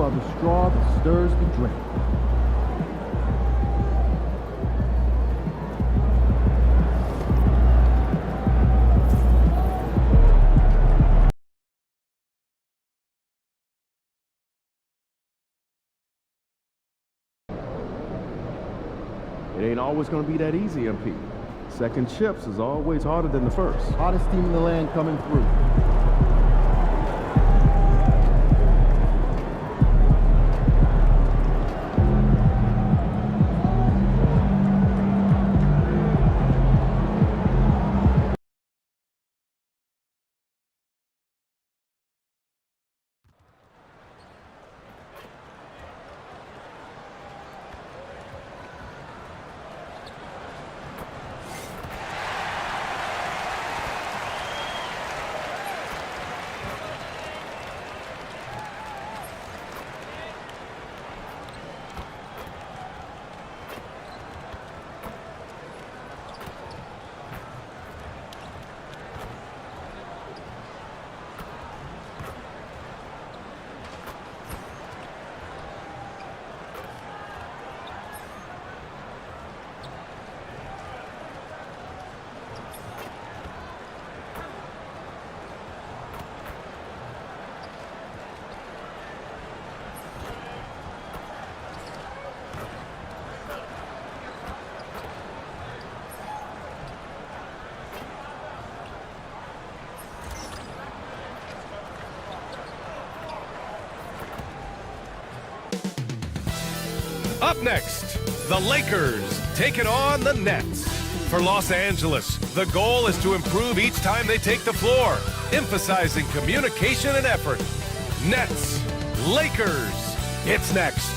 are the straw that stirs the drink. It ain't always going to be that easy, MP. Second chips is always harder than the first. Hottest team in the land coming through. Up next, the Lakers taking on the Nets. For Los Angeles, the goal is to improve each time they take the floor, emphasizing communication and effort. Nets, Lakers, it's next.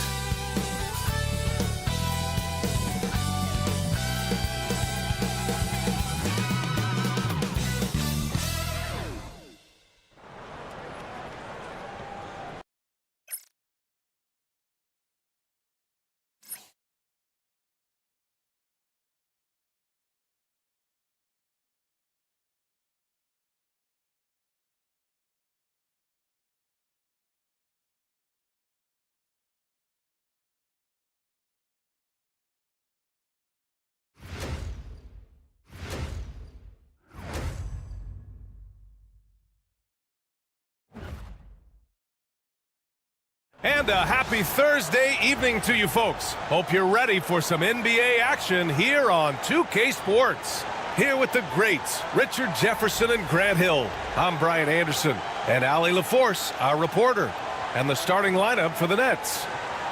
And a happy Thursday evening to you folks. Hope you're ready for some NBA action here on 2K Sports. Here with the greats, Richard Jefferson and Grant Hill. I'm Brian Anderson, and Allie LaForce, our reporter. And the starting lineup for the Nets.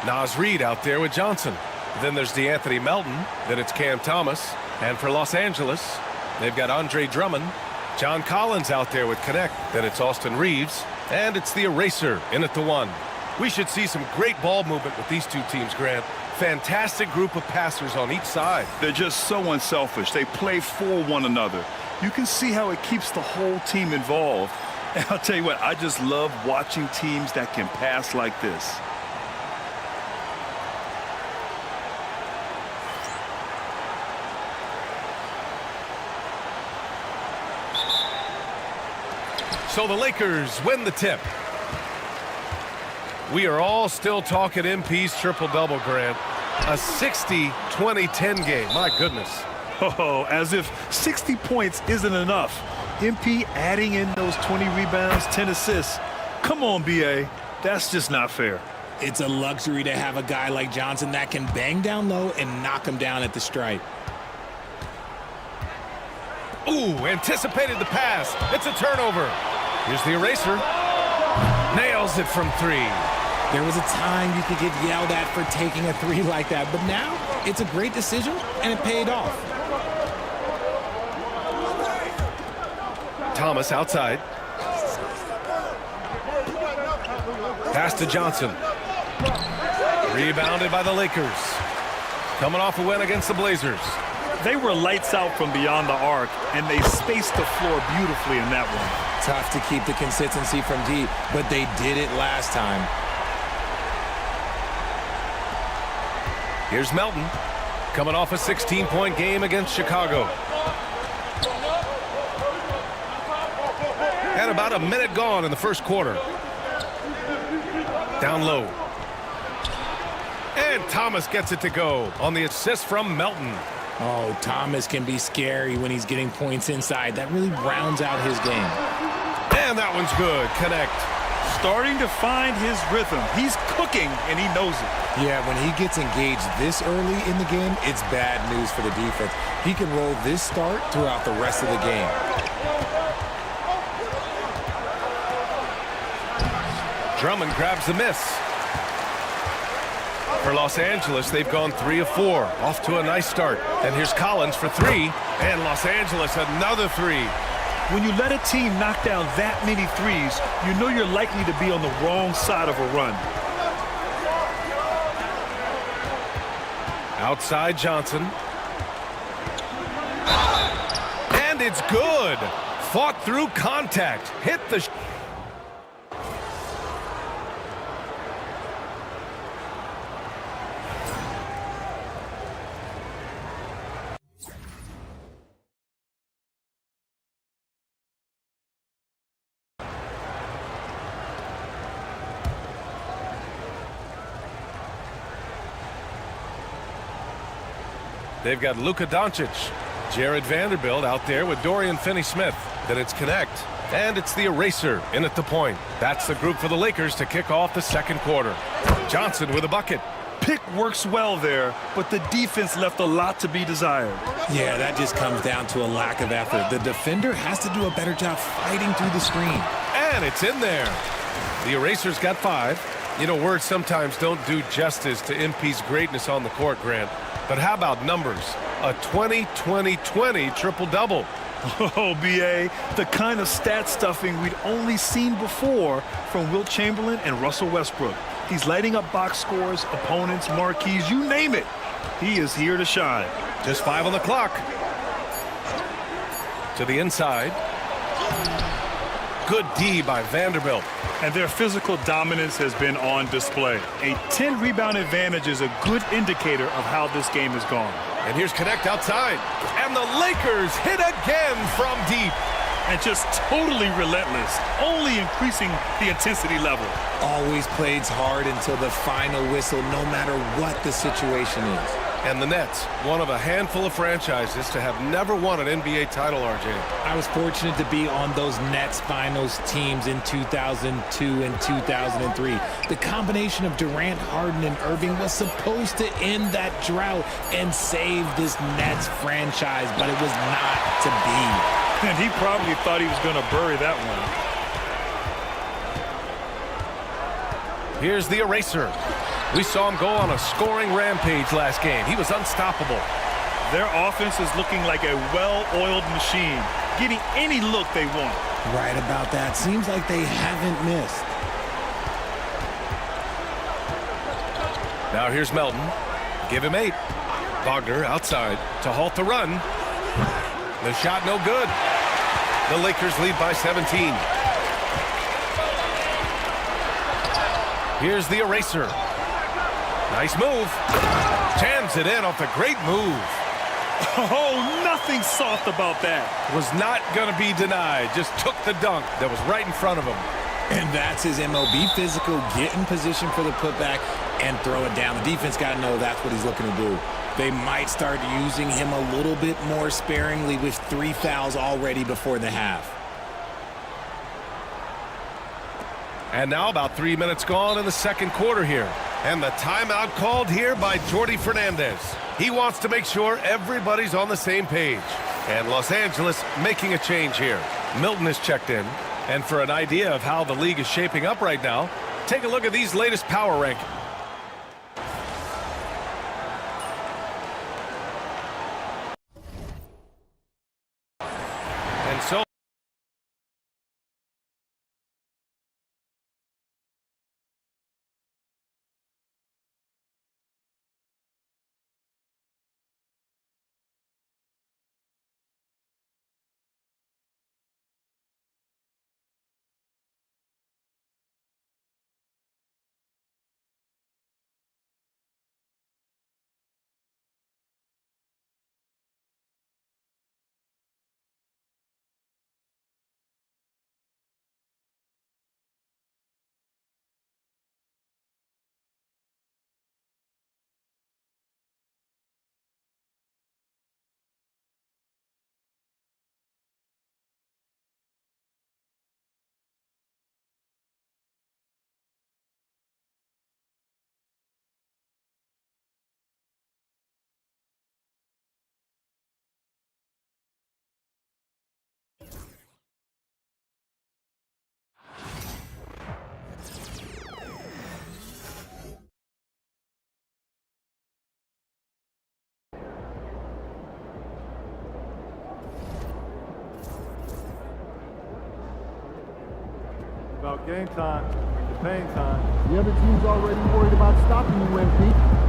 Naz Reid out there with Johnson. Then there's DeAnthony Melton. Then it's Cam Thomas. And for Los Angeles, they've got Andre Drummond. John Collins out there with Connect. Then it's Austin Reeves. And it's the Eraser in at the one. We should see some great ball movement with these two teams, Grant. Fantastic group of passers on each side. They're just so unselfish. They play for one another. You can see how it keeps the whole team involved. And I'll tell you what, I just love watching teams that can pass like this. So the Lakers win the tip. We are all still talking MP's triple-double, Grant. A 60-20-10 game. My goodness. Oh, as if 60 points isn't enough. MP adding in those 20 rebounds, 10 assists. Come on, BA. That's just not fair. It's a luxury to have a guy like Johnson that can bang down low and knock him down at the stripe. Ooh, anticipated the pass. It's a turnover. Here's the Eraser. Nails it from three. There was a time you could get yelled at for taking a three like that, but now it's a great decision, and it paid off. Thomas outside. Pass to Johnson. Rebounded by the Lakers. Coming off a win against the Blazers. They were lights out from beyond the arc, and they spaced the floor beautifully in that one. Tough to keep the consistency from deep, but they did it last time. Here's Melton, coming off a 16-point game against Chicago. And about a minute gone in the first quarter. Down low, And Thomas gets it to go on the assist from Melton. Oh, Thomas can be scary when he's getting points inside. That really rounds out his game. And that one's good. Connect. Starting to find his rhythm. He's cooking, and he knows it. Yeah, when he gets engaged this early in the game, it's bad news for the defense. He can roll this start throughout the rest of the game. Drummond grabs the miss. For Los Angeles, they've gone 3 of 4. Off to a nice start. And here's Collins for 3. And Los Angeles another 3. When you let a team knock down that many threes, you know you're likely to be on the wrong side of a run. Outside Johnson. And it's good. Fought through contact. Hit the... They've got Luka Doncic, Jared Vanderbilt out there with Dorian Finney-Smith. Then it's Connect, and it's the eraser in at the point. That's the group for the Lakers to kick off the second quarter. Johnson with a bucket. Pick works well there, but the defense left a lot to be desired. Yeah, that just comes down to a lack of effort. The defender has to do a better job fighting through the screen. And it's in there. The eraser's got 5. You know, words sometimes don't do justice to MP's greatness on the court, Grant. But how about numbers? A 20-20-20 triple-double. Oh, B.A., the kind of stat stuffing we'd only seen before from Wilt Chamberlain and Russell Westbrook. He's lighting up box scores, opponents, marquees, you name it. He is here to shine. Just 5 on the clock. To the inside. Good D by Vanderbilt. And their physical dominance has been on display. A 10-rebound advantage is a good indicator of how this game has gone. And here's Connect outside. And the Lakers hit again from deep. And just totally relentless, only increasing the intensity level. Always plays hard until the final whistle, no matter what the situation is. And the Nets, one of a handful of franchises to have never won an NBA title, RJ. I was fortunate to be on those Nets finals teams in 2002 and 2003. The combination of Durant, Harden, and Irving was supposed to end that drought and save this Nets franchise, but it was not to be. And he probably thought he was going to bury that one. Here's the eraser. We saw him go on a scoring rampage last game. He was unstoppable. Their offense is looking like a well-oiled machine, getting any look they want. Right about that. Seems like they haven't missed. Now here's Melton. Give him 8. Wagner outside to halt the run. The shot no good. The Lakers lead by 17. Here's the eraser. Nice move. Jams it in off a great move. Oh, nothing soft about that. Was not going to be denied. Just took the dunk that was right in front of him. And that's his MO. Be physical, get in position for the putback, and throw it down. The defense got to know that's what he's looking to do. They might start using him a little bit more sparingly with 3 fouls already before the half. And now about 3 minutes gone in the second quarter here. And the timeout called here by Jordi Fernandez. He wants to make sure everybody's on the same page. And Los Angeles making a change here. Milton is checked in. And for an idea of how the league is shaping up right now, take a look at these latest power rankings. And so Game time. It's pain time. The other team's already worried about stopping you, MP.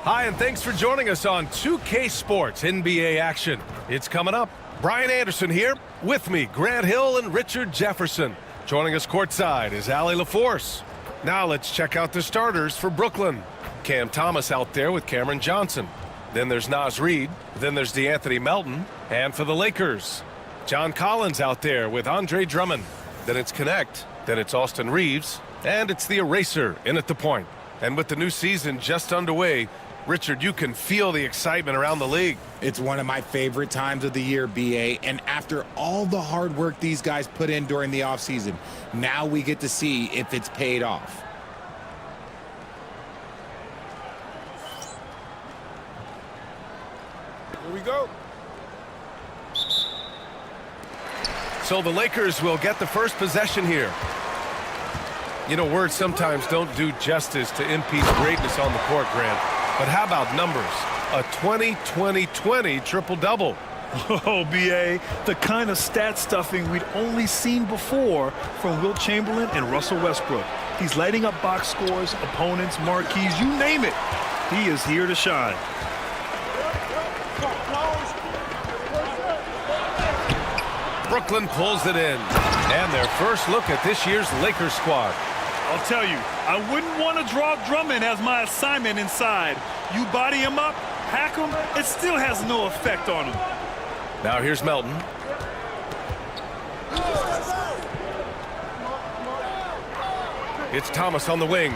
Hi, and thanks for joining us on 2K Sports NBA action. It's coming up. Brian Anderson here. With me, Grant Hill and Richard Jefferson. Joining us courtside is Allie LaForce. Now let's check out the starters for Brooklyn. Cam Thomas out there with Cameron Johnson. Then there's Naz Reid. Then there's DeAnthony Melton. And for the Lakers, John Collins out there with Andre Drummond. Then it's Connect. Then it's Austin Reeves. And it's the Eraser in at the point. And with the new season just underway, Richard, you can feel the excitement around the league. It's one of my favorite times of the year, BA, and after all the hard work these guys put in during the offseason, now we get to see if it's paid off. Here we go. So the Lakers will get the first possession here. You know, words sometimes don't do justice to MP's greatness on the court, Grant. But how about numbers? A 20-20-20 triple-double. Oh, BA, the kind of stat stuffing we'd only seen before from Wilt Chamberlain and Russell Westbrook. He's lighting up box scores, opponents, marquees, you name it. He is here to shine. Brooklyn pulls it in. And their first look at this year's Lakers squad. I'll tell you, I wouldn't want to draw Drummond as my assignment inside. You body him up, hack him, it still has no effect on him. Now here's Melton. It's Thomas on the wing.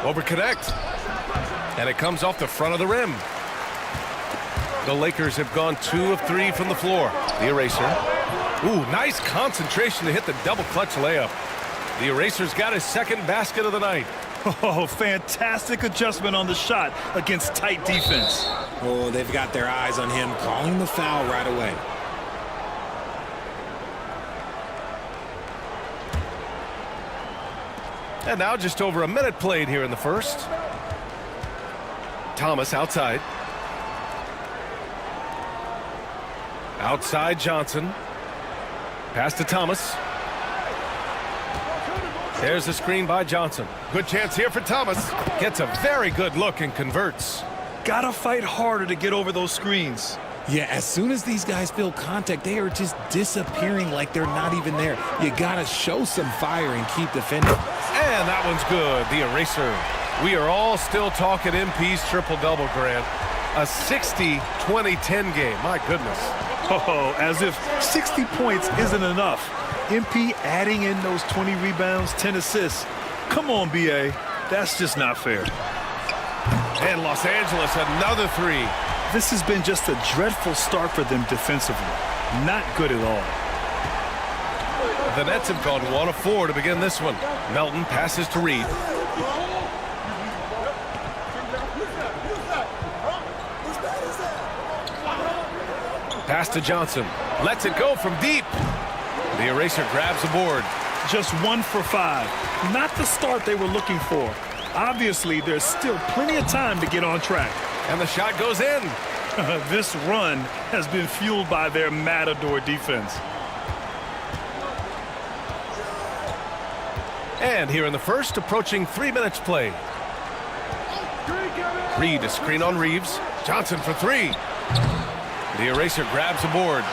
Over Connect. And it comes off the front of the rim. The Lakers have gone 2 of 3 from the floor. The Eraser. Ooh, nice concentration to hit the double clutch layup. The Eraser's got his second basket of the night. Oh, fantastic adjustment on the shot against tight defense. Oh, they've got their eyes on him, calling the foul right away. And now just over a minute played here in the first. Thomas outside. Outside Johnson. Pass to Thomas. There's the screen by Johnson. Good chance here for Thomas. Gets a very good look and converts. Gotta fight harder to get over those screens. Yeah, as soon as these guys feel contact, they are just disappearing like they're not even there. You gotta show some fire and keep defending. And that one's good, the Eraser. We are all still talking MP's triple-double, Grant. A 60-20-10 game, my goodness. Oh, as if 60 points isn't enough. MP adding in those 20 rebounds, 10 assists. Come on, BA. That's just not fair. And Los Angeles, another three. This has been just a dreadful start for them defensively. Not good at all. The Nets have gone 1 of 4 to begin this one. Melton passes to Reid. Pass to Johnson. Lets it go from deep. The Eraser grabs the board. Just 1 for 5. Not the start they were looking for. Obviously, there's still plenty of time to get on track. And the shot goes in. This run has been fueled by their matador defense. And here in the first, approaching 3 minutes play. Reed, a screen on Reeves. Johnson for three. The eraser grabs a board.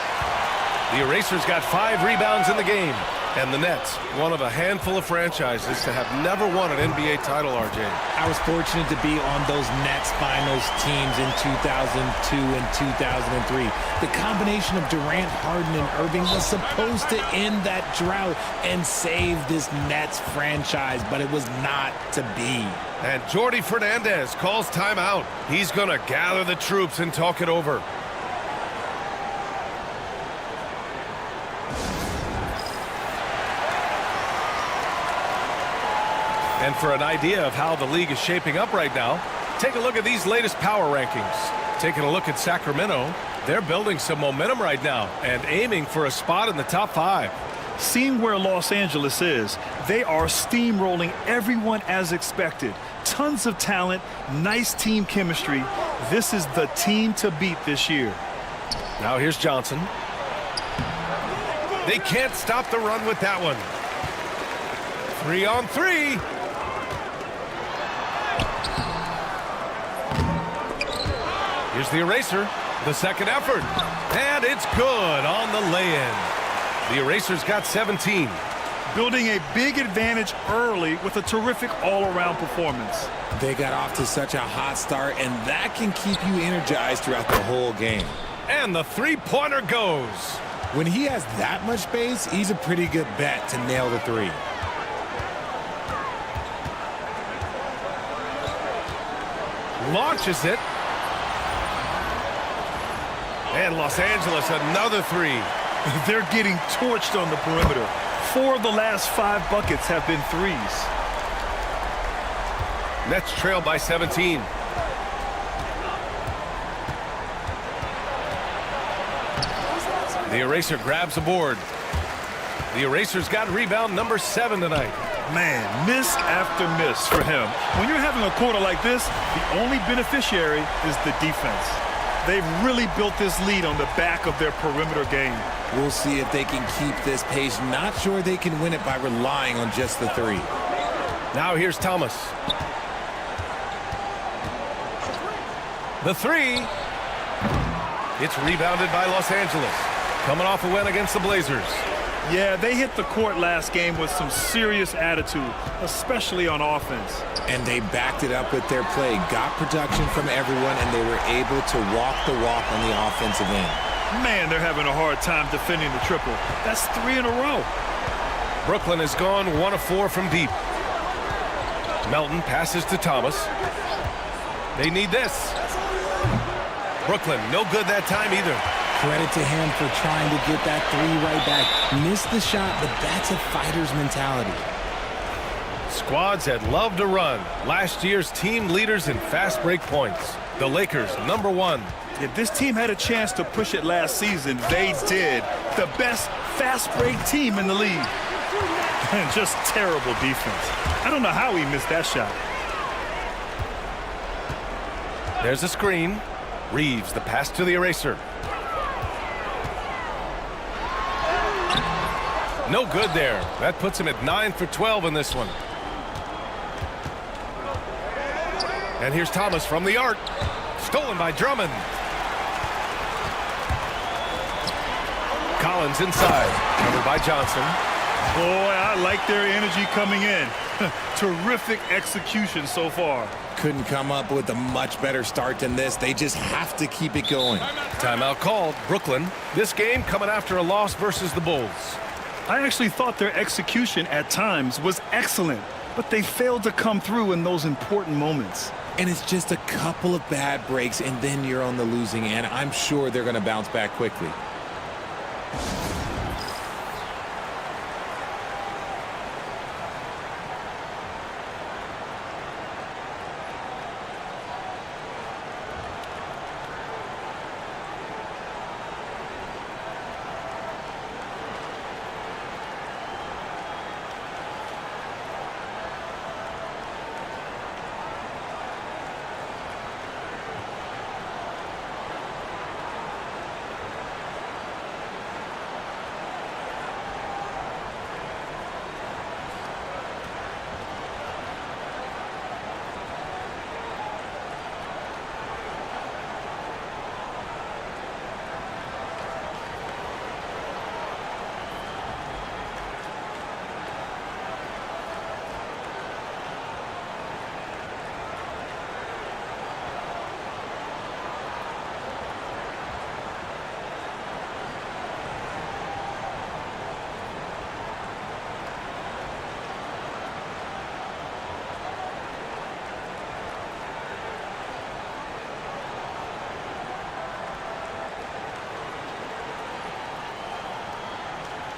The eraser's got 5 rebounds in the game. And the Nets, one of a handful of franchises to have never won an NBA title, RJ. I was fortunate to be on those Nets finals teams in 2002 and 2003. The combination of Durant, Harden, and Irving was supposed to end that drought and save this Nets franchise, but it was not to be. And Jordi Fernandez calls timeout. He's going to gather the troops and talk it over. And for an idea of how the league is shaping up right now, take a look at these latest power rankings. Taking a look at Sacramento, they're building some momentum right now and aiming for a spot in the top 5. Seeing where Los Angeles is, they are steamrolling everyone as expected. Tons of talent, nice team chemistry. This is the team to beat this year. Now here's Johnson. They can't stop the run with that one. 3 on 3. Here's the eraser, the second effort, and it's good on the lay-in. The eraser's got 17. Building a big advantage early with a terrific all-around performance. They got off to such a hot start, and that can keep you energized throughout the whole game. And the three-pointer goes. When he has that much space, he's a pretty good bet to nail the 3. Launches it. And Los Angeles, another 3. They're getting torched on the perimeter. 4 of the last 5 buckets have been 3s. Nets trail by 17. The eraser grabs a board. The eraser's got rebound number 7 tonight. Man, miss after miss for him. When you're having a quarter like this, the only beneficiary is the defense. They've really built this lead on the back of their perimeter game. We'll see if they can keep this pace. Not sure they can win it by relying on just the 3. Now here's Thomas. The 3. It's rebounded by Los Angeles. Coming off a win against the Blazers. Yeah, they hit the court last game with some serious attitude, especially on offense. And they backed it up with their play, got production from everyone, and they were able to walk the walk on the offensive end. Man, they're having a hard time defending the triple. That's 3 in a row. Brooklyn has gone 1 of 4 from deep. Melton passes to Thomas. They need this. Brooklyn, no good that time either. Credit to him for trying to get that 3 right back. Missed the shot, but that's a fighter's mentality. Squads that love to run. Last year's team leaders in fast break points. The Lakers, number 1. If this team had a chance to push it last season, they did. The best fast break team in the league. And just terrible defense. I don't know how he missed that shot. There's a screen. Reeves, the pass to the eraser. No good there. That puts him at 9 for 12 in this one. And here's Thomas from the arc. Stolen by Drummond. Collins inside. Covered by Johnson. Boy, I like their energy coming in. Terrific execution so far. Couldn't come up with a much better start than this. They just have to keep it going. Timeout called. Brooklyn. This game coming after a loss versus the Bulls. I actually thought their execution at times was excellent, but they failed to come through in those important moments. And it's just a couple of bad breaks, and then you're on the losing end. I'm sure they're going to bounce back quickly.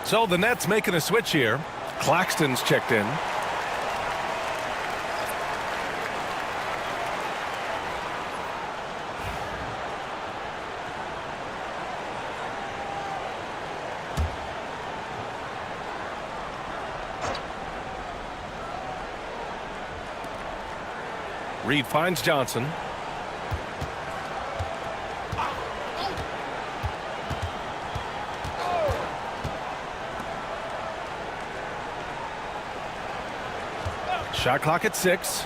So the Nets making a switch here. Claxton's checked in. Reed finds Johnson. Shot clock at 6.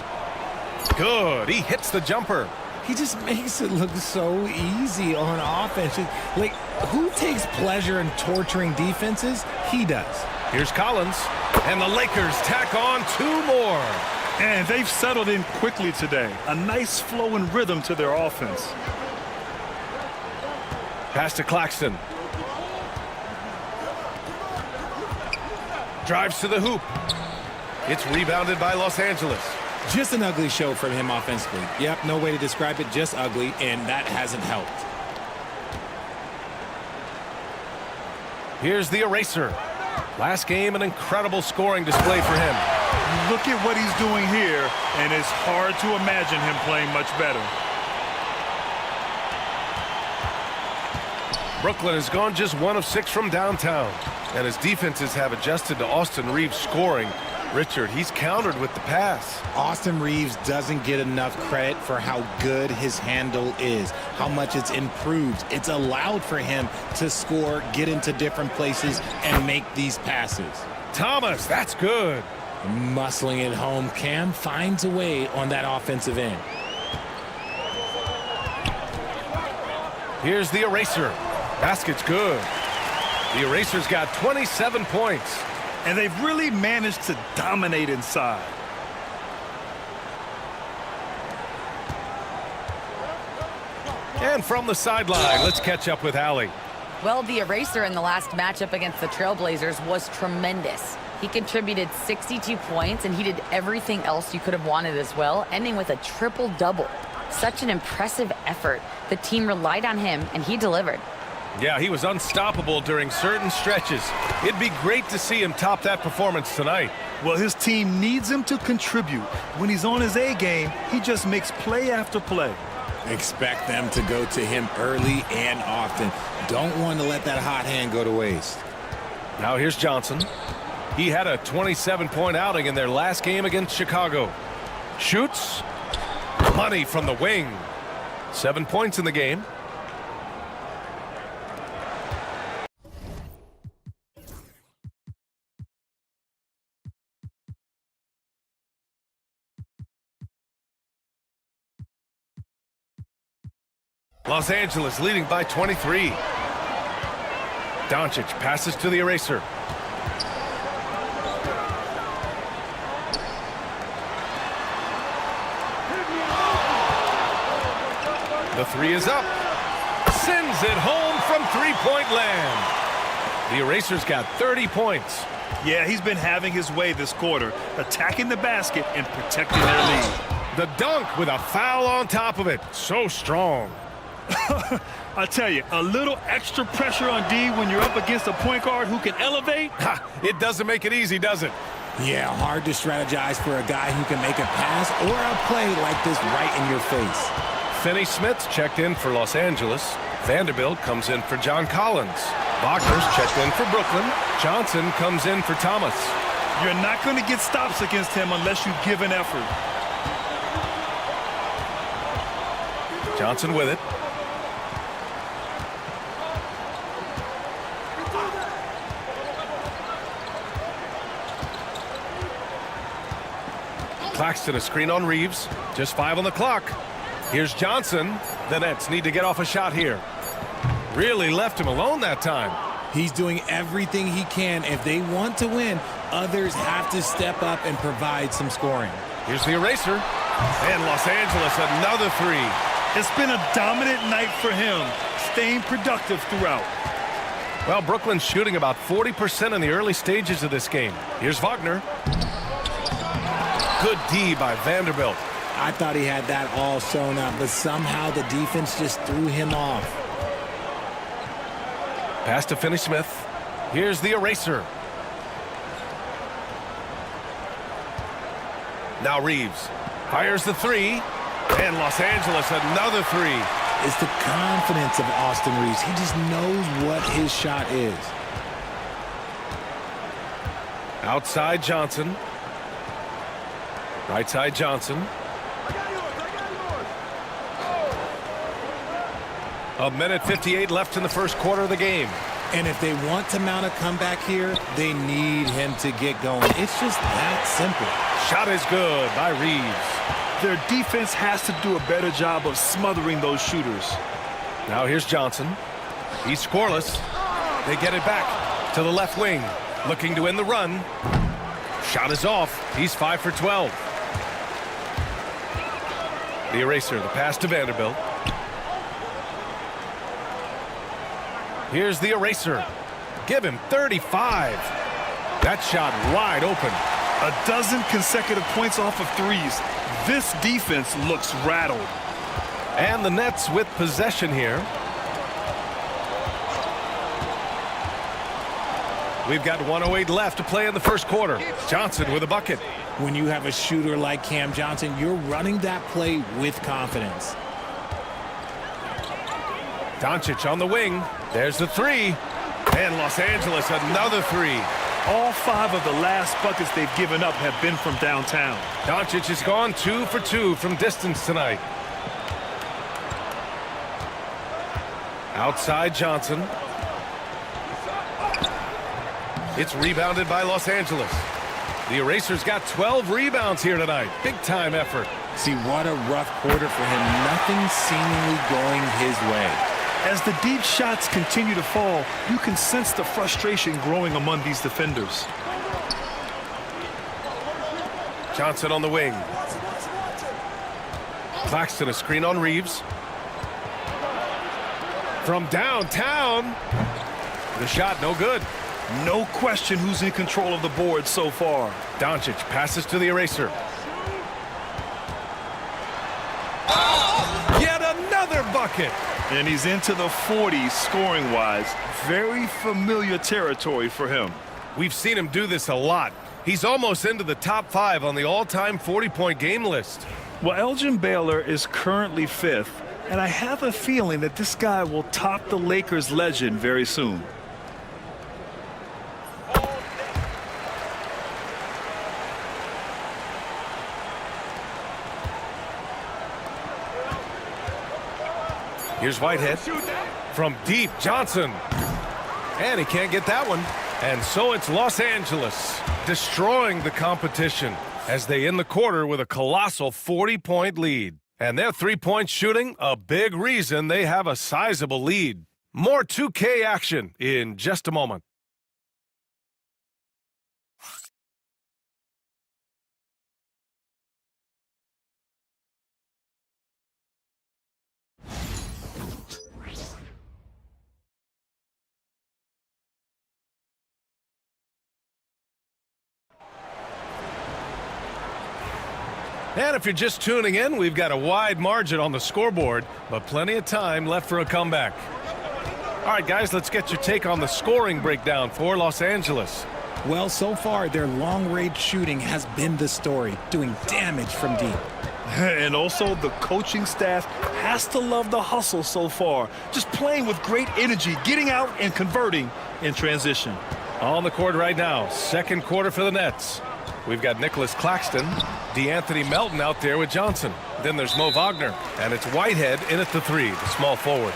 Good. He hits the jumper. He just makes it look so easy on offense. Like, who takes pleasure in torturing defenses? He does. Here's Collins. And the Lakers tack on 2 more. And they've settled in quickly today. A nice flow and rhythm to their offense. Pass to Claxton. Drives to the hoop. It's rebounded by Los Angeles. Just an ugly show from him offensively. Yep, no way to describe it, just ugly, and that hasn't helped. Here's the eraser. Last game, an incredible scoring display for him. Look at what he's doing here, and it's hard to imagine him playing much better. Brooklyn has gone just 1 of 6 from downtown, and his defenses have adjusted to Austin Reeves scoring. Richard, he's countered with the pass. Austin Reeves doesn't get enough credit for how good his handle is, how much it's improved. It's allowed for him to score, get into different places, and make these passes. Thomas, that's good. Muscling it home. Cam finds a way on that offensive end. Here's the eraser. Basket's good. The eraser's got 27 points. And they've really managed to dominate inside. And from the sideline, let's catch up with Allie. Well, the eraser in the last matchup against the Trailblazers was tremendous. He contributed 62 points, and he did everything else you could have wanted as well, ending with a triple-double. Such an impressive effort. The team relied on him, and he delivered. Yeah, he was unstoppable during certain stretches. It'd be great to see him top that performance tonight. Well, his team needs him to contribute. When he's on his A game, he just makes play after play. Expect them to go to him early and often. Don't want to let that hot hand go to waste. Now here's Johnson. He had a 27-point outing in their last game against Chicago. Shoots. Money from the wing. 7 points in the game. Los Angeles leading by 23. Doncic passes to the eraser. The 3 is up. Sends it home from three-point land. The eraser's got 30 points. Yeah, he's been having his way this quarter, attacking the basket and protecting their lead. The dunk with a foul on top of it. So strong. I tell you, a little extra pressure on D when you're up against a point guard who can elevate. It doesn't make it easy, does it? Yeah, hard to strategize for a guy who can make a pass or a play like this right in your face. Finney-Smith's checked in for Los Angeles. Vanderbilt comes in for John Collins. Wagner's checked in for Brooklyn. Johnson comes in for Thomas. You're not going to get stops against him unless you give an effort. Johnson with it. Claxton a screen on Reeves. Just 5 on the clock. Here's Johnson. The Nets need to get off a shot here. Really left him alone that time. He's doing everything he can. If they want to win, others have to step up and provide some scoring. Here's the eraser. And Los Angeles, another 3. It's been a dominant night for him, staying productive throughout. Well, Brooklyn's shooting about 40% in the early stages of this game. Here's Wagner. Good D by Vanderbilt. I thought he had that all sewn up, but somehow the defense just threw him off. Pass to Finney-Smith. Here's the eraser. Now Reeves fires the three. And Los Angeles, another three. It's the confidence of Austin Reeves. He just knows what his shot is. Outside Johnson. Right side Johnson. A minute 58 left in the first quarter of the game. And if they want to mount a comeback here, they need him to get going. It's just that simple. Shot is good by Reeves. Their defense has to do a better job of smothering those shooters. Now here's Johnson. He's scoreless. They get it back to the left wing. Looking to end the run. Shot is off. He's 5 for 12. The eraser, the pass to Vanderbilt. Here's the eraser. Give him 35. That shot wide open. A dozen consecutive points off of threes. This defense looks rattled. And the Nets with possession here. We've got 1:08 left to play in the first quarter. Johnson with a bucket. When you have a shooter like Cam Johnson, you're running that play with confidence. Doncic on the wing. There's the three. And Los Angeles, another three. All 5 of the last buckets they've given up have been from downtown. Doncic has gone 2 for 2 from distance tonight. Outside Johnson. It's rebounded by Los Angeles. The eraser's got 12 rebounds here tonight. Big time effort. See, what a rough quarter for him. Nothing seemingly going his way. As the deep shots continue to fall, you can sense the frustration growing among these defenders. Johnson on the wing. Claxton a screen on Reeves. From downtown. The shot no good. No question who's in control of the board so far. Doncic passes to the eraser. Yet another bucket. And he's into the 40s scoring-wise. Very familiar territory for him. We've seen him do this a lot. He's almost into the top 5 on the all-time 40-point game list. Well, Elgin Baylor is currently 5th, and I have a feeling that this guy will top the Lakers legend very soon. Here's Whitehead. From deep, Johnson. And he can't get that one. And so it's Los Angeles destroying the competition as they end the quarter with a colossal 40-point lead. And their three-point shooting, a big reason they have a sizable lead. More 2K action in just a moment. And if you're just tuning in, we've got a wide margin on the scoreboard, but plenty of time left for a comeback. All right, guys, let's get your take on the scoring breakdown for Los Angeles. Well, so far, their long-range shooting has been the story, doing damage from deep. And also, the coaching staff has to love the hustle so far. Just playing with great energy, getting out and converting in transition. On the court right now, second quarter for the Nets. We've got Nicholas Claxton, DeAnthony Melton out there with Johnson. Then there's Mo Wagner, and it's Whitehead in at the 3, the small forward.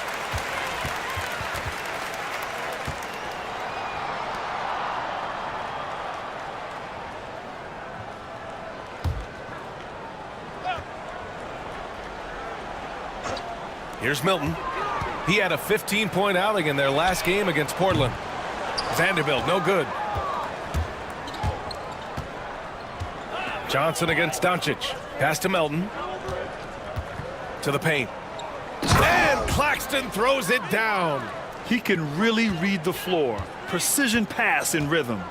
Here's Milton. He had a 15-point outing in their last game against Portland. Vanderbilt, no good. Johnson against Doncic. Pass to Melton. To the paint. And Claxton throws it down. He can really read the floor. Precision pass in rhythm.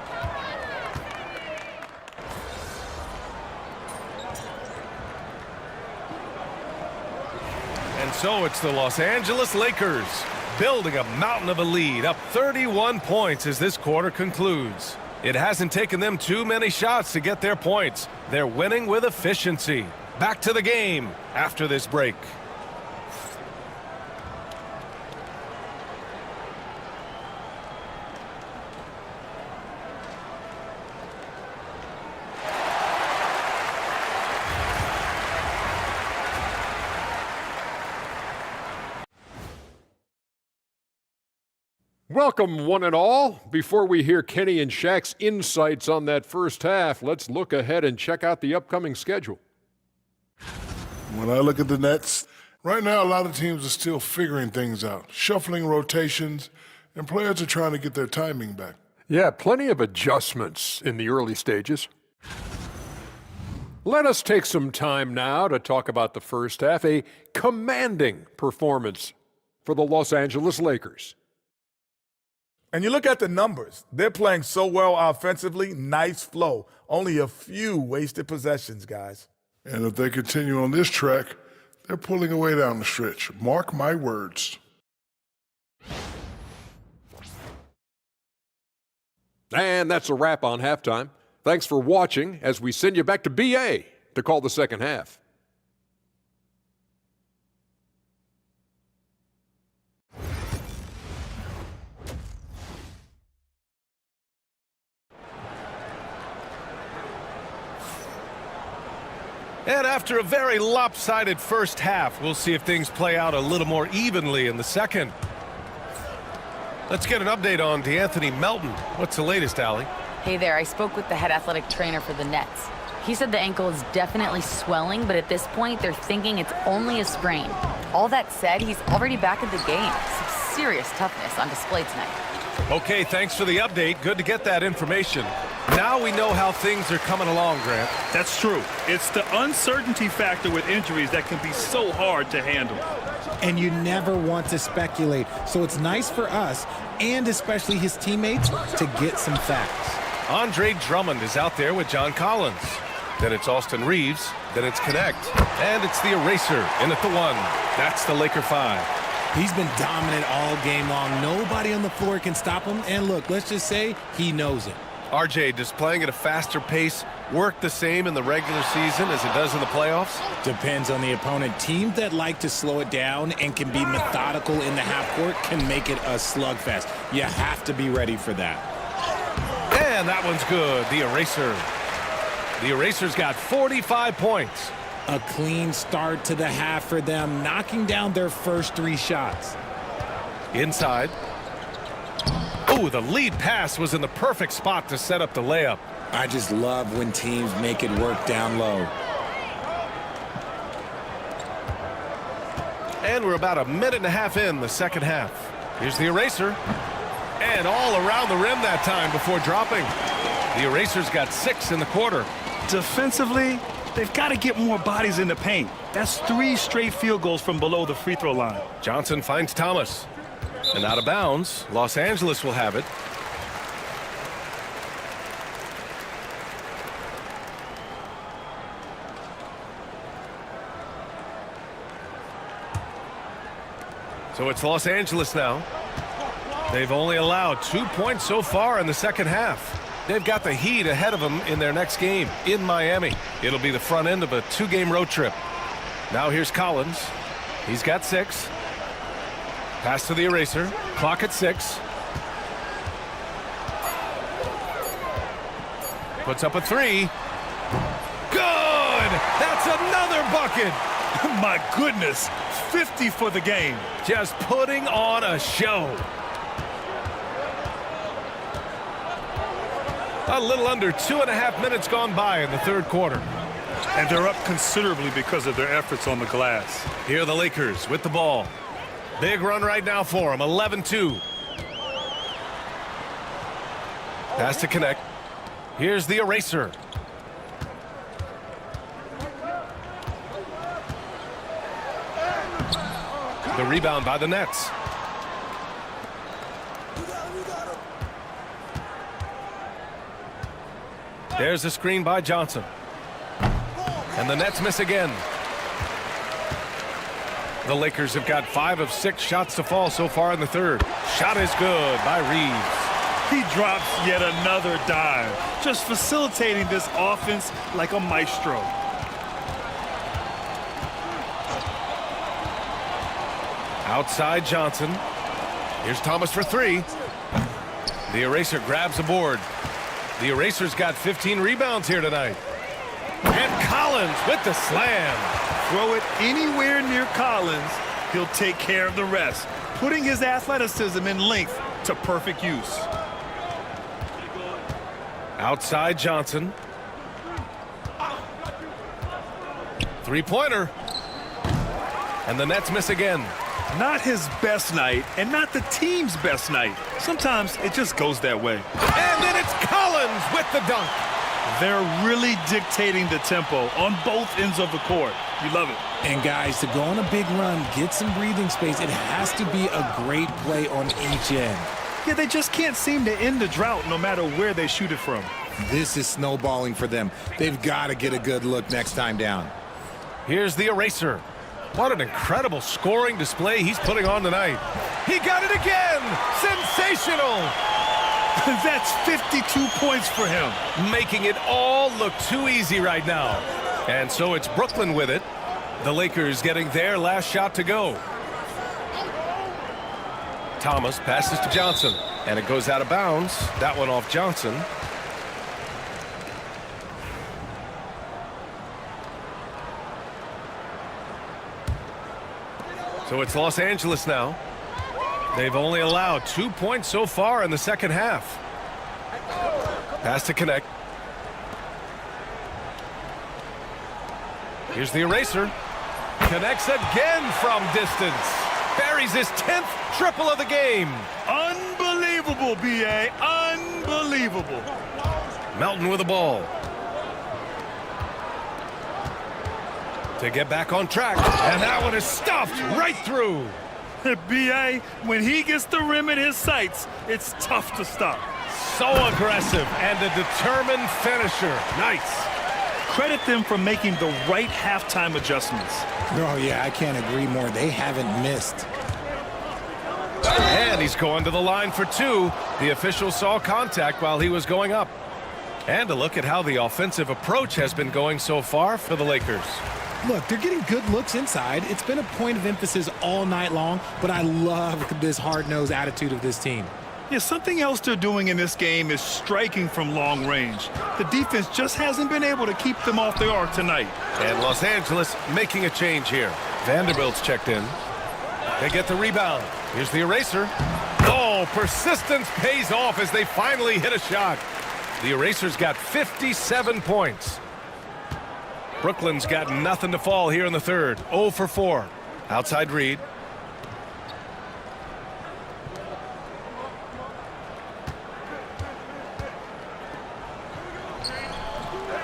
And so it's the Los Angeles Lakers building a mountain of a lead, up 31 points as this quarter concludes. It hasn't taken them too many shots to get their points. They're winning with efficiency. Back to the game after this break. Welcome, one and all. Before we hear Kenny and Shaq's insights on that first half, let's look ahead and check out the upcoming schedule. When I look at the Nets, right now a lot of teams are still figuring things out, shuffling rotations, and players are trying to get their timing back. Yeah, plenty of adjustments in the early stages. Let us take some time now to talk about the first half, a commanding performance for the Los Angeles Lakers. And you look at the numbers. They're playing so well offensively, nice flow. Only a few wasted possessions, guys. And if they continue on this track, they're pulling away down the stretch. Mark my words. And that's a wrap on halftime. Thanks for watching as we send you back to BA to call the second half. And after a very lopsided first half, we'll see if things play out a little more evenly in the second. Let's get an update on DeAnthony Melton. What's the latest, Allie? Hey there, I spoke with the head athletic trainer for the Nets. He said the ankle is definitely swelling, but at this point, they're thinking it's only a sprain. All that said, he's already back in the game. Some serious toughness on display tonight. Okay, thanks for the update. Good to get that information. Now we know how things are coming along, Grant. That's true. It's the uncertainty factor with injuries that can be so hard to handle. And you never want to speculate. So it's nice for us, and especially his teammates, to get some facts. Andre Drummond is out there with John Collins. Then it's Austin Reeves. Then it's Connect. And it's the eraser in at the 1. That's the Laker 5. He's been dominant all game long. Nobody on the floor can stop him. And look, let's just say he knows it. RJ, does playing at a faster pace work the same in the regular season as it does in the playoffs? Depends on the opponent. Teams that like to slow it down and can be methodical in the half court can make it a slugfest. You have to be ready for that. And that one's good. The eraser. The eraser's got 45 points. A clean start to the half for them, knocking down their first 3 shots. Inside. Oh, the lead pass was in the perfect spot to set up the layup. I just love when teams make it work down low. And we're about a minute and a half in the second half. Here's the eraser. And all around the rim that time before dropping. The eraser's got 6 in the quarter. Defensively, they've got to get more bodies in the paint. That's 3 straight field goals from below the free throw line. Johnson finds Thomas. And out of bounds, Los Angeles will have it. So it's Los Angeles now. They've only allowed 2 points so far in the second half. They've got the Heat ahead of them in their next game in Miami. It'll be the front end of a 2-game road trip. Now here's Collins. He's got 6. Pass to the eraser. Clock at 6. Puts up a 3. Good! That's another bucket! My goodness, 50 for the game. Just putting on a show. A little under 2.5 minutes gone by in the third quarter. And they're up considerably because of their efforts on the glass. Here are the Lakers with the ball. Big run right now for them, 11-2. Pass to Connect. Here's the eraser. The rebound by the Nets. There's a screen by Johnson. And the Nets miss again. The Lakers have got 5 of 6 shots to fall so far in the third. Shot is good by Reeves. He drops yet another dive, just facilitating this offense like a maestro. Outside Johnson. Here's Thomas for 3. The eraser grabs the board. The eraser's got 15 rebounds here tonight. And Collins with the slam. Throw it anywhere near Collins, he'll take care of the rest, putting his athleticism and length to perfect use. Outside Johnson. Three-pointer. And the Nets miss again. Not his best night and not the team's best night. Sometimes it just goes that way. And then it's Collins with the dunk. They're really dictating the tempo on both ends of the court. You love it. And guys, to go on a big run, get some breathing space, it has to be a great play on each end. Yeah, they just can't seem to end the drought no matter where they shoot it from. This is snowballing for them. They've got to get a good look next time down. Here's the eraser. What an incredible scoring display he's putting on tonight. He got it again. Sensational. That's 52 points for him. Making it all look too easy right now. And so it's Brooklyn with it. The Lakers getting their last shot to go. Thomas passes to Johnson. And it goes out of bounds. That one off Johnson. So it's Los Angeles now. They've only allowed 2 points so far in the second half. Pass to connect. Here's the eraser. Connects again from distance. Buries his 10th triple of the game. Unbelievable, B.A. Unbelievable. Melton with the ball. To get back on track. And that one is stuffed right through. B.A., when he gets the rim in his sights, it's tough to stop. So aggressive and a determined finisher. Nice. Credit them for making the right halftime adjustments. Oh, yeah, I can't agree more. They haven't missed. And he's going to the line for 2. The official saw contact while he was going up. And a look at how the offensive approach has been going so far for the Lakers. Look, they're getting good looks inside. It's been a point of emphasis all night long, but I love this hard-nosed attitude of this team. Yeah, something else they're doing in this game is striking from long range. The defense just hasn't been able to keep them off the arc tonight. And Los Angeles making a change here. Vanderbilt's checked in. They get the rebound. Here's the eraser. Oh, persistence pays off as they finally hit a shot. The eraser's got 57 points. Brooklyn's got nothing to fall here in the third. 0 for 4. Outside Reed.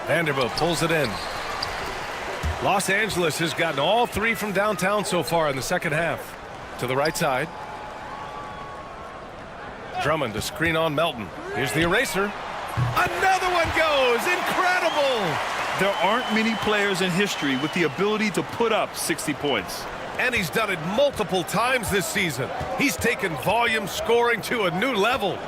Vanderbilt pulls it in. Los Angeles has gotten all 3 from downtown so far in the second half. To the right side. Drummond to screen on Melton. Here's the eraser. Another one goes. Incredible. There aren't many players in history with the ability to put up 60 points. And he's done it multiple times this season. He's taken volume scoring to a new level.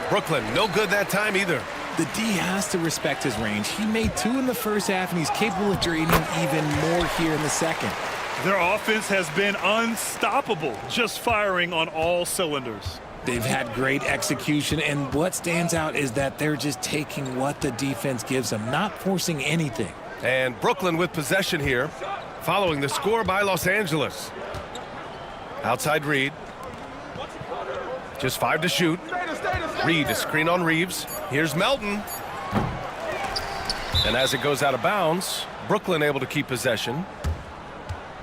Brooklyn, no good that time either. The D has to respect his range. He made 2 in the first half, and he's capable of draining even more here in the second. Their offense has been unstoppable, just firing on all cylinders. They've had great execution, and what stands out is that they're just taking what the defense gives them, not forcing anything. And Brooklyn with possession here, following the score by Los Angeles. Outside Reed. Just 5 to shoot. Reed to screen on Reeves. Here's Melton. And as it goes out of bounds, Brooklyn able to keep possession.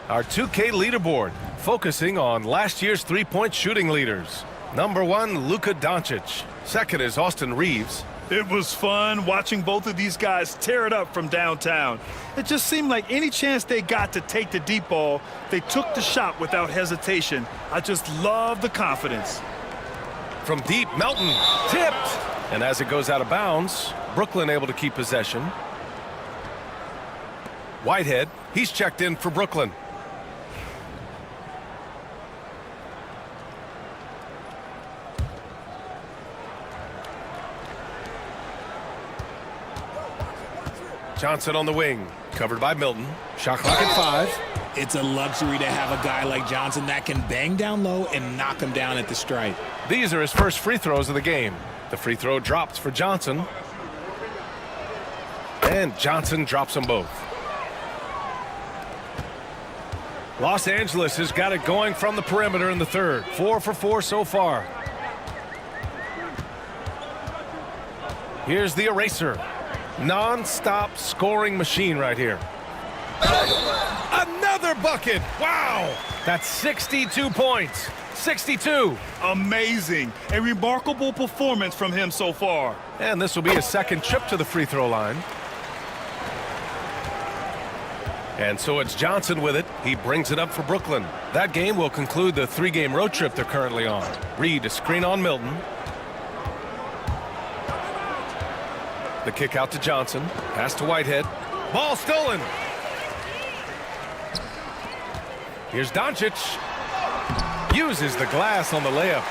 Our 2K leaderboard, focusing on last year's three-point shooting leaders. Number 1, Luka Doncic. Second is Austin Reeves. It was fun watching both of these guys tear it up from downtown. It just seemed like any chance they got to take the deep ball, they took the shot without hesitation. I just love the confidence. From deep, Melton tipped. And as it goes out of bounds, Brooklyn able to keep possession. Whitehead, he's checked in for Brooklyn. Johnson on the wing, covered by Milton. Shot clock at 5. It's a luxury to have a guy like Johnson that can bang down low and knock him down at the stripe. These are his first free throws of the game. The free throw drops for Johnson. And Johnson drops them both. Los Angeles has got it going from the perimeter in the third. 4 for 4 so far. Here's the eraser. Non-stop scoring machine right here. Another bucket. Wow. That's 62 points. 62. Amazing. A remarkable performance from him so far. And this will be his second trip to the free throw line. And so it's Johnson with it. He brings it up for Brooklyn. That game will conclude the 3-game road trip they're currently on. Reed to screen on Milton. The kick out to Johnson. Pass to Whitehead. Ball stolen. Here's Doncic. Uses the glass on the layup.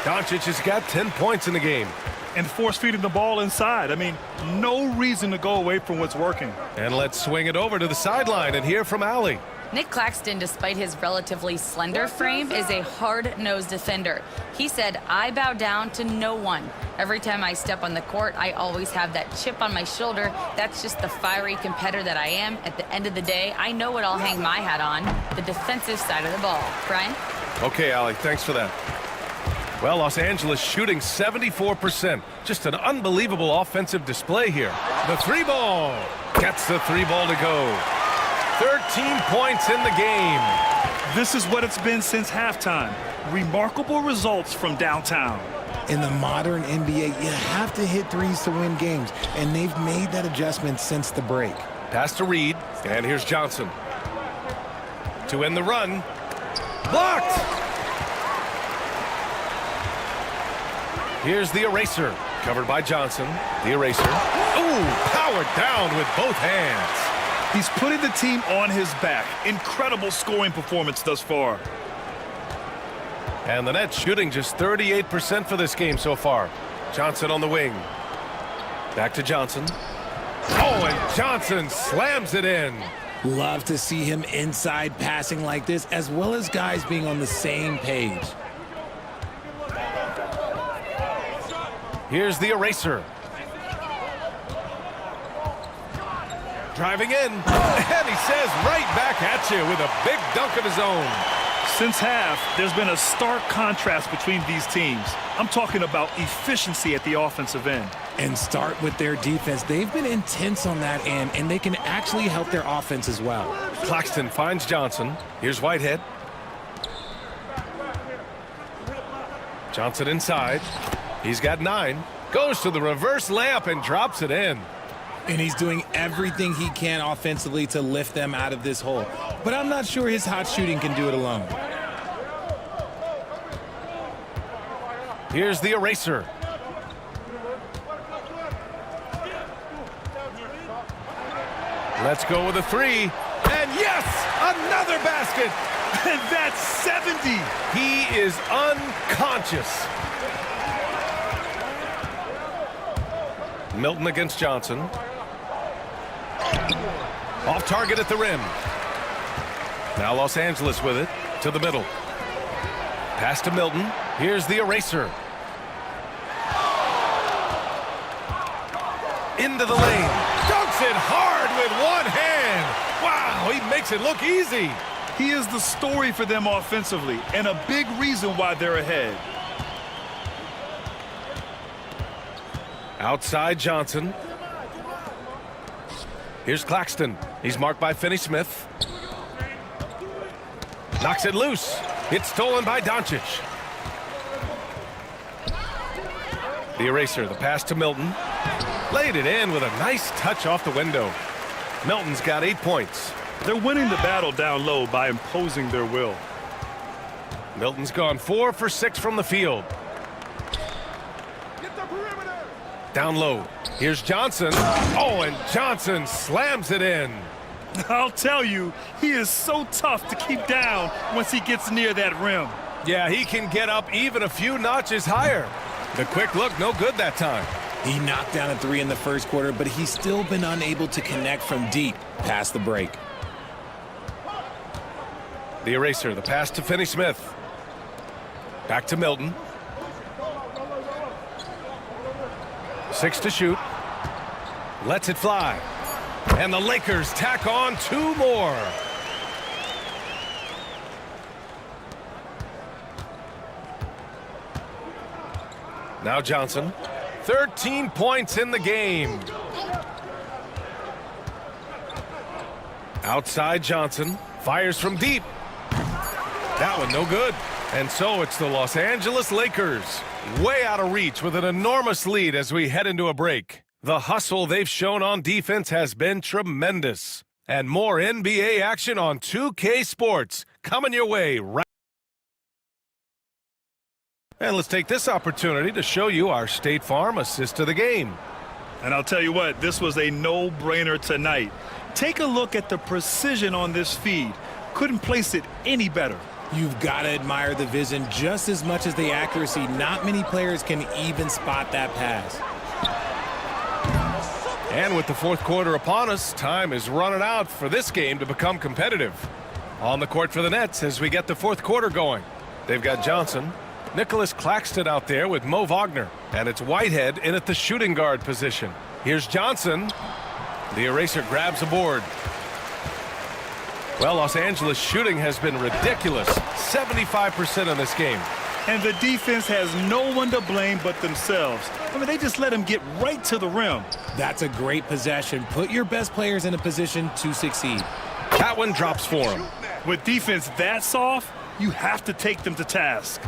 Doncic has got 10 points in the game. And force feeding the ball inside. I mean, no reason to go away from what's working. And let's swing it over to the sideline and hear from Allie. Nick Claxton, despite his relatively slender frame, is a hard-nosed defender. He said, "I bow down to no one. Every time I step on the court, I always have that chip on my shoulder. That's just the fiery competitor that I am. At the end of the day, I know what I'll hang my hat on, the defensive side of the ball." Brian? Okay, Allie, thanks for that. Well, Los Angeles shooting 74%. Just an unbelievable offensive display here. The 3-ball. Gets the 3-ball to go. 13 points in the game. This is what it's been since halftime. Remarkable results from downtown. In the modern NBA, you have to hit threes to win games, and they've made that adjustment since the break. Pass to Reed, and here's Johnson. To end the run. Blocked! Here's the eraser, covered by Johnson. The eraser. Ooh, powered down with both hands. He's putting the team on his back. Incredible scoring performance thus far. And the Nets shooting just 38% for this game so far. Johnson on the wing. Back to Johnson. Oh, and Johnson slams it in. Love to see him inside passing like this, as well as guys being on the same page. Here's the eraser. Driving in, and he says right back at you with a big dunk of his own. Since half, there's been a stark contrast between these teams. I'm talking about efficiency at the offensive end. And start with their defense. They've been intense on that end, and they can actually help their offense as well. Claxton finds Johnson. Here's Whitehead. Johnson inside. He's got 9. Goes to the reverse layup and drops it in. And he's doing everything he can offensively to lift them out of this hole. But I'm not sure his hot shooting can do it alone. Here's the eraser. Let's go with a 3. And yes, another basket. And that's 70. He is unconscious. Milton against Johnson. Off target at the rim. Now Los Angeles with it to the middle. Pass to Milton. Here's the eraser. Into the lane. Dunks it hard with one hand. Wow, he makes it look easy. He is the story for them offensively, and a big reason why they're ahead. Outside Johnson. Here's Claxton. He's marked by Finney-Smith. Knocks it loose. It's stolen by Doncic. The eraser, the pass to Milton. Laid it in with a nice touch off the window. Milton's got 8 points. They're winning the battle down low by imposing their will. Milton's gone 4 for 6 from the field. Down low. Here's Johnson. Oh, and Johnson slams it in. I'll tell you, he is so tough to keep down once he gets near that rim. Yeah, he can get up even a few notches higher. The quick look, no good that time. He knocked down a 3 in the first quarter, but he's still been unable to connect from deep past the break. The eraser, the pass to Finney-Smith. Back to Milton. 6 to shoot. Lets it fly. And the Lakers tack on 2 more. Now Johnson. 13 points in the game. Outside Johnson. Fires from deep. That one no good. And so it's the Los Angeles Lakers. Way out of reach with an enormous lead as we head into a break. The hustle they've shown on defense has been tremendous. And more NBA action on 2K Sports coming your way right. And let's take this opportunity to show you our State Farm assist to the game. And I'll tell you what, this was a no-brainer tonight. Take a look at the precision on this feed. Couldn't place it any better. You've got to admire the vision just as much as the accuracy. Not many players can even spot that pass. And with the fourth quarter upon us, time is running out for this game to become competitive. On the court for the Nets as we get the fourth quarter going. They've got Johnson, Nicholas Claxton out there with Mo Wagner, and it's Whitehead in at the shooting guard position. Here's Johnson. The eraser grabs a board. Well, Los Angeles shooting has been ridiculous. 75% in this game. And the defense has no one to blame but themselves. I mean, they just let him get right to the rim. That's a great possession. Put your best players in a position to succeed. That one drops for him. With defense that soft, you have to take them to task.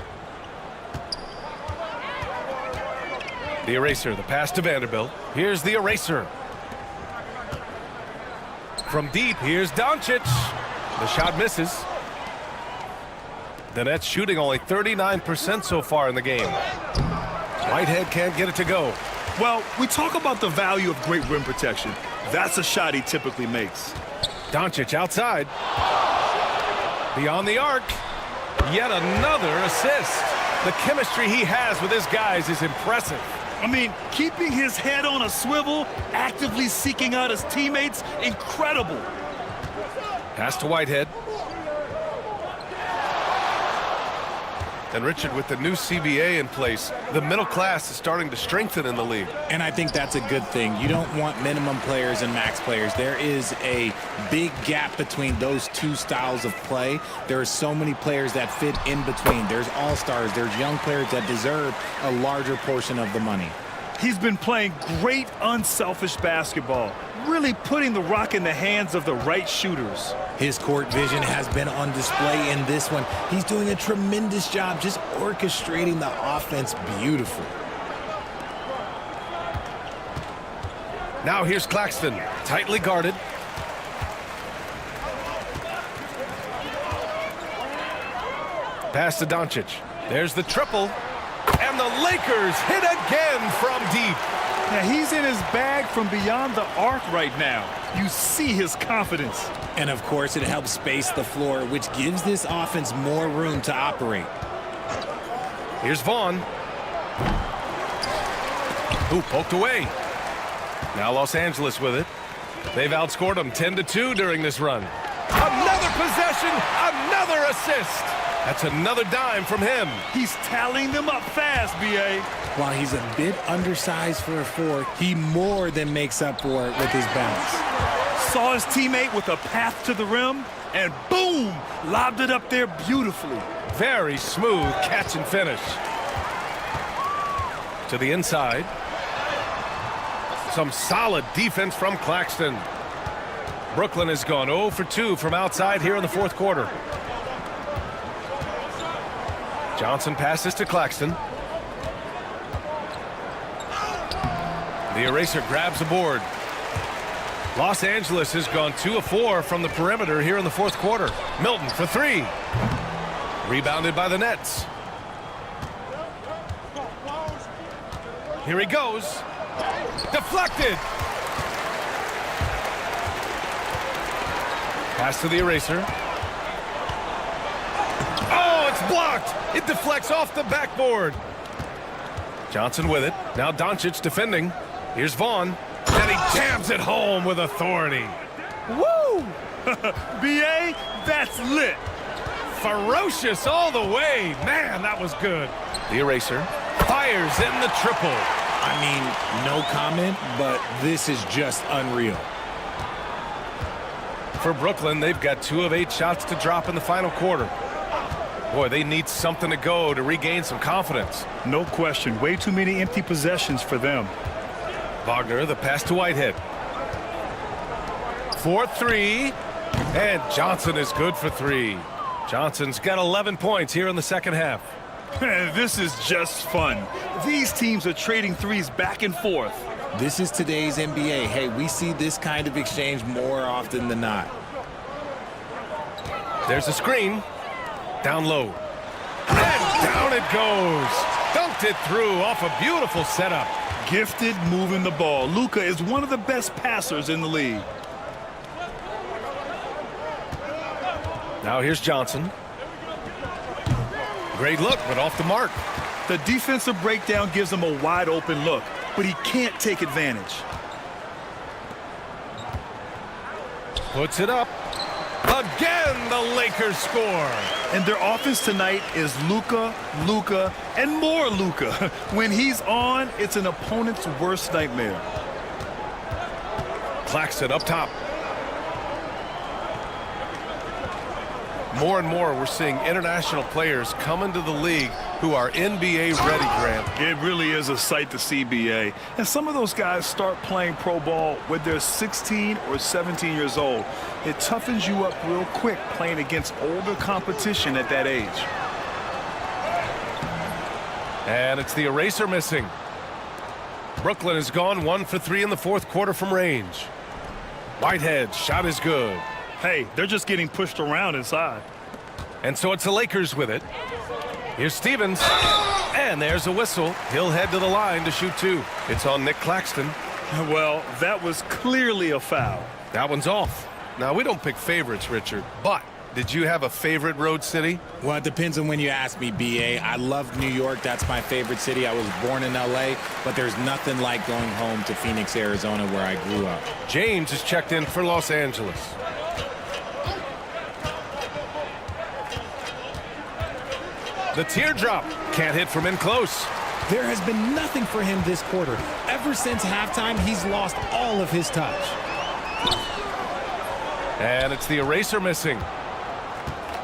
The eraser, the pass to Vanderbilt. Here's the eraser. From deep, here's Doncic. The shot misses. The Nets shooting only 39% so far in the game. Whitehead can't get it to go. Well, we talk about the value of great rim protection. That's a shot he typically makes. Doncic outside. Beyond the arc. Yet another assist. The chemistry he has with his guys is impressive. I mean, keeping his head on a swivel, actively seeking out his teammates, incredible. Pass to Whitehead. And Richard, with the new CBA in place, the middle class is starting to strengthen in the league. And I think that's a good thing. You don't want minimum players and max players. There is a big gap between those two styles of play. There are so many players that fit in between. There's all-stars. There's young players that deserve a larger portion of the money. He's been playing great, unselfish basketball, really putting the rock in the hands of the right shooters. His court vision has been on display in this one. He's doing a tremendous job just orchestrating the offense beautifully. Now here's Claxton, tightly guarded. Pass to Doncic. There's the triple. And the Lakers hit again from deep. Now he's in his bag from beyond the arc right now. You see his confidence. And of course, it helps space the floor, which gives this offense more room to operate. Here's Vaughn. Who poked away. Now Los Angeles with it. They've outscored them 10-2 during this run. Another possession, another assist. That's another dime from him. He's tallying them up fast, B.A. While he's a bit undersized for a 4, he more than makes up for it with his bounce. Saw his teammate with a path to the rim, and boom, lobbed it up there beautifully. Very smooth catch and finish. To the inside. Some solid defense from Claxton. Brooklyn has gone 0 for 2 from outside here in the fourth quarter. Johnson passes to Claxton. The eraser grabs the board. Los Angeles has gone 2 of 4 from the perimeter here in the fourth quarter. Milton for 3. Rebounded by the Nets. Here he goes. Deflected. Pass to the eraser. Oh, it's blocked. It deflects off the backboard. Johnson with it. Now Doncic defending. Here's Vaughn. And he jams it home with authority. Woo! BA, that's lit. Ferocious all the way. Man, that was good. The eraser fires in the triple. I mean, no comment, but this is just unreal. For Brooklyn, they've got 2 of 8 shots to drop in the final quarter. Boy, they need something to go to regain some confidence. No question. Way too many empty possessions for them. Wagner, the pass to Whitehead. 4-3. And Johnson is good for 3. Johnson's got 11 points here in the second half. This is just fun. These teams are trading threes back and forth. This is today's NBA. Hey, we see this kind of exchange more often than not. There's a screen. Down low. And down it goes. Dunked it through off a beautiful setup. Gifted moving the ball. Luka is one of the best passers in the league. Now here's Johnson. Great look, but off the mark. The defensive breakdown gives him a wide open look, but he can't take advantage. Puts it up. Again, the Lakers score. And their offense tonight is Luka, Luka, and more Luka. When he's on, it's an opponent's worst nightmare. Claxton up top. More and more, we're seeing international players come into the league who are NBA ready, Grant. It really is a sight to see, BA. And some of those guys start playing pro ball when they're 16 or 17 years old. It toughens you up real quick playing against older competition at that age. And it's the eraser missing. Brooklyn has gone 1 for 3 in the fourth quarter from range. Whitehead, shot is good. Hey, they're just getting pushed around inside. And so it's the Lakers with it. Here's Stevens. And there's a whistle. He'll head to the line to shoot 2. It's on Nick Claxton. Well, that was clearly a foul. That one's off. Now, we don't pick favorites, Richard, but did you have a favorite road city? Well, it depends on when you ask me, BA. I love New York. That's my favorite city. I was born in LA, but there's nothing like going home to Phoenix, Arizona, where I grew up. James is checked in for Los Angeles. The teardrop. Can't hit from in close. There has been nothing for him this quarter. Ever since halftime, he's lost all of his touch. And it's the eraser missing.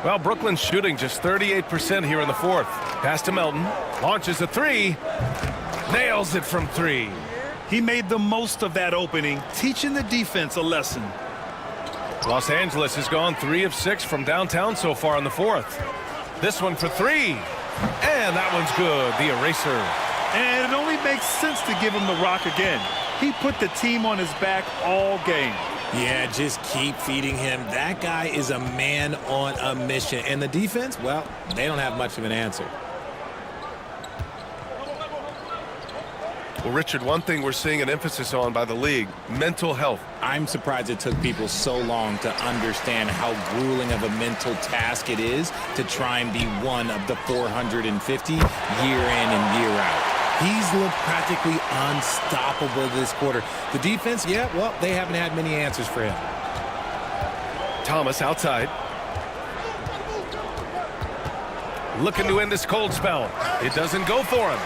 Well, Brooklyn's shooting just 38% here in the fourth. Pass to Melton. Launches a 3. Nails it from 3. He made the most of that opening, teaching the defense a lesson. Los Angeles has gone 3 of 6 from downtown so far in the fourth. This one for 3. And that one's good, the eraser. And it only makes sense to give him the rock again. He put the team on his back all game. Yeah, just keep feeding him. That guy is a man on a mission. And the defense, well, they don't have much of an answer. Well, Richard, one thing we're seeing an emphasis on by the league, mental health. I'm surprised it took people so long to understand how grueling of a mental task it is to try and be one of the 450 year in and year out. He's looked practically unstoppable this quarter. The defense, yeah, well, they haven't had many answers for him. Thomas outside. Looking to end this cold spell. It doesn't go for him.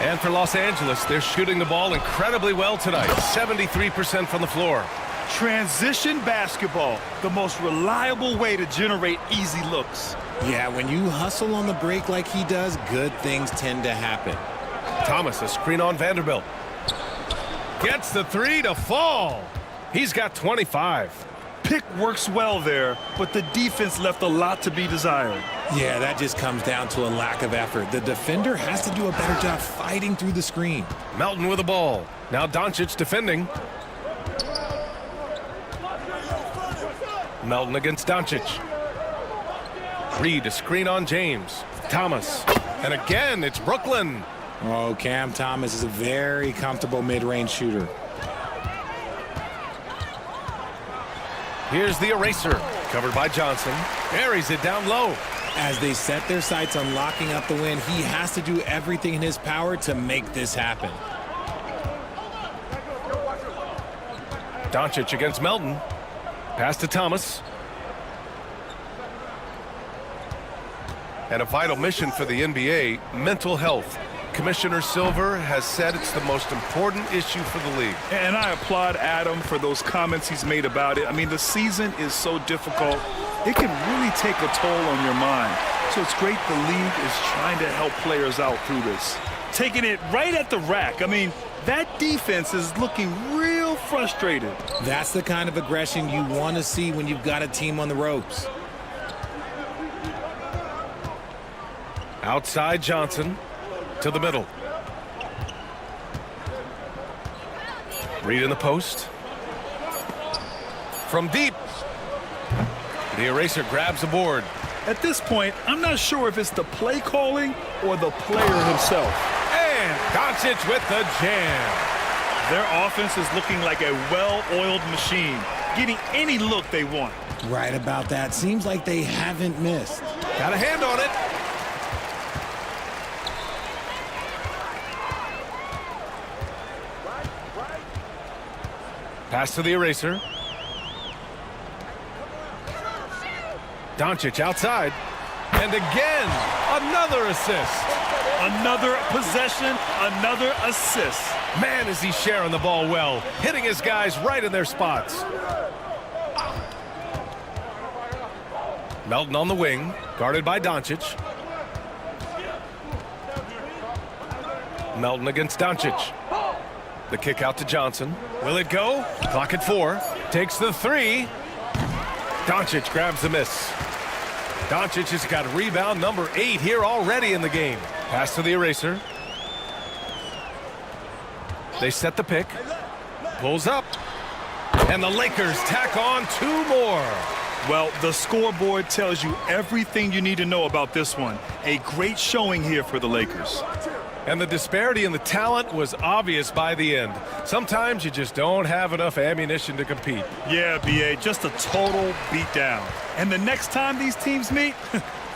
And for Los Angeles, they're shooting the ball incredibly well tonight. 73% from the floor. Transition basketball, the most reliable way to generate easy looks. Yeah, when you hustle on the break like he does, good things tend to happen. Thomas, a screen on Vanderbilt. Gets the 3 to fall. He's got 25. Pick works well there, but the defense left a lot to be desired. Yeah, that just comes down to a lack of effort. The defender has to do a better job fighting through the screen. Melton with the ball. Now Doncic defending. Melton against Doncic. Reed, a screen on James. Thomas. And again, it's Brooklyn. Oh, Cam Thomas is a very comfortable mid-range shooter. Here's the eraser, covered by Johnson. Buries it down low. As they set their sights on locking up the win, he has to do everything in his power to make this happen. Doncic against Melton. Pass to Thomas. And a vital mission for the NBA, mental health. Commissioner Silver has said it's the most important issue for the league. And I applaud Adam for those comments he's made about it. I mean, the season is so difficult. It can really take a toll on your mind. So it's great the league is trying to help players out through this. Taking it right at the rack. I mean, that defense is looking real frustrated. That's the kind of aggression you want to see when you've got a team on the ropes. Outside Johnson to the middle. Reed in the post. From deep. The eraser grabs a board. At this point, I'm not sure if it's the play calling or the player himself. And Doncic with the jam. Their offense is looking like a well-oiled machine, getting any look they want. Right about that. Seems like they haven't missed. Got a hand on it. Pass to the eraser. Doncic outside. And again, another assist. Another possession, another assist. Man, is he sharing the ball well, hitting his guys right in their spots. Melton on the wing, guarded by Doncic. Melton against Doncic. The kick out to Johnson. Will it go? Clock at 4. Takes the 3. Doncic grabs the miss. Doncic has got rebound number 8 here already in the game. Pass to the eraser. They set the pick. Pulls up. And the Lakers tack on 2 more. Well, the scoreboard tells you everything you need to know about this one. A great showing here for the Lakers. And the disparity in the talent was obvious by the end. Sometimes you just don't have enough ammunition to compete. Yeah, B.A., just a total beatdown. And the next time these teams meet,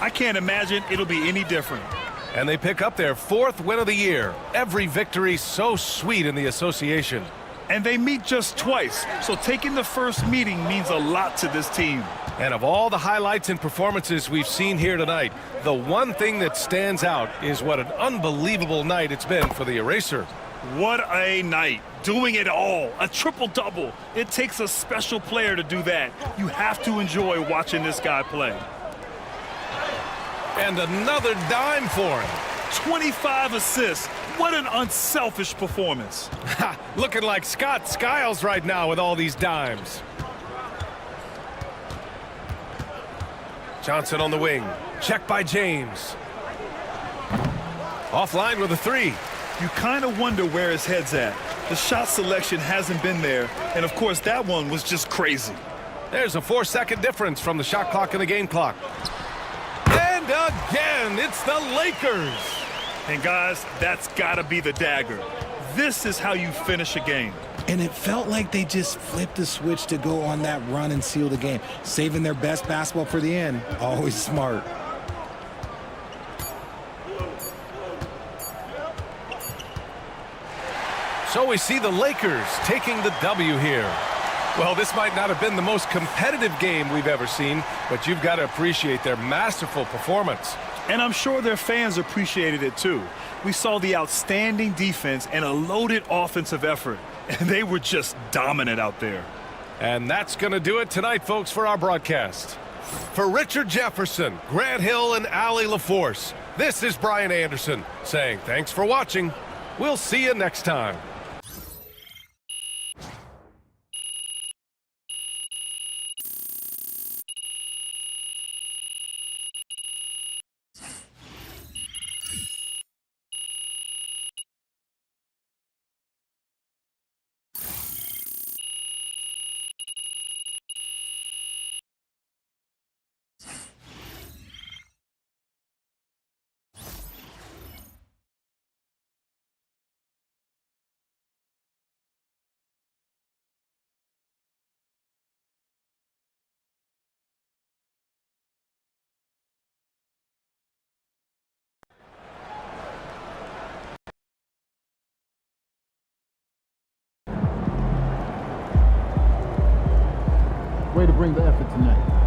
I can't imagine it'll be any different. And they pick up their 4th win of the year. Every victory so sweet in the association. And they meet just twice, so taking the first meeting means a lot to this team. And of all the highlights and performances we've seen here tonight, the one thing that stands out is what an unbelievable night it's been for the eraser. What a night. Doing it all. A triple-double. It takes a special player to do that. You have to enjoy watching this guy play. And another dime for him. 25 assists. What an unselfish performance. Looking like Scott Skiles right now with all these dimes. Johnson on the wing. Check by James. Offline with a 3. You kind of wonder where his head's at. The shot selection hasn't been there. And, of course, that one was just crazy. There's a 4-second difference from the shot clock and the game clock. And again, it's the Lakers. And, guys, that's got to be the dagger. This is how you finish a game. And it felt like they just flipped the switch to go on that run and seal the game. Saving their best basketball for the end. Always smart. So we see the Lakers taking the W here. Well, this might not have been the most competitive game we've ever seen, but you've got to appreciate their masterful performance. And I'm sure their fans appreciated it too. We saw the outstanding defense and a loaded offensive effort. And they were just dominant out there. And that's going to do it tonight, folks, for our broadcast. For Richard Jefferson, Grant Hill, and Allie LaForce, this is Brian Anderson saying thanks for watching. We'll see you next time. Way to bring the effort tonight.